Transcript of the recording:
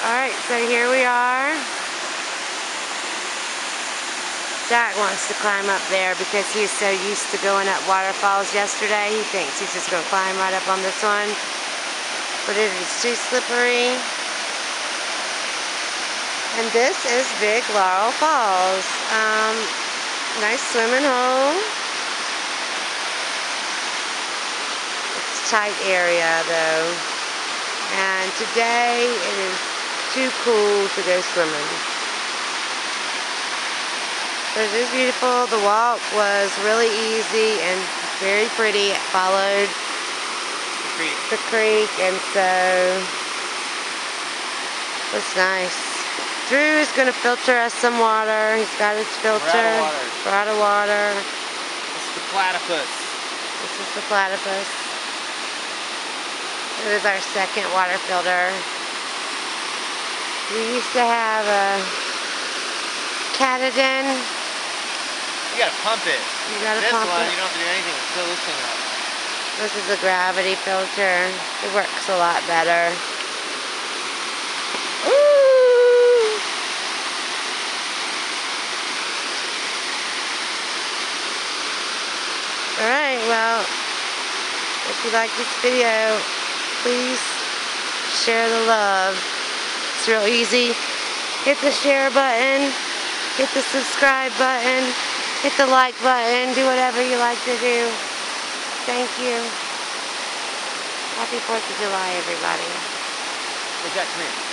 Alright, so here we are. Jack wants to climb up there because he's so used to going up waterfalls yesterday. He thinks he's just going to climb right up on this one. But it is too slippery. And this is Big Laurel Falls. Nice swimming hole. It's a tight area though. And today it is too cool to go swimming. But it is beautiful. The walk was really easy and very pretty. It followed the creek, and so it was nice. Drew is going to filter us some water. He's got his filter. We're out of water. This is the platypus. This is the platypus. It is our second water filter. We used to have a Katadyn. You gotta pump it. You gotta pump it. You don't have to do anything. It's fill this thing up. This is a gravity filter. It works a lot better. Ooh! Alright, well, if you like this video, please share the love. It's real easy. Hit the share button. Hit the subscribe button. Hit the like button. Do whatever you like to do. Thank you. Happy 4th of July, everybody. Hey, Jack, come here.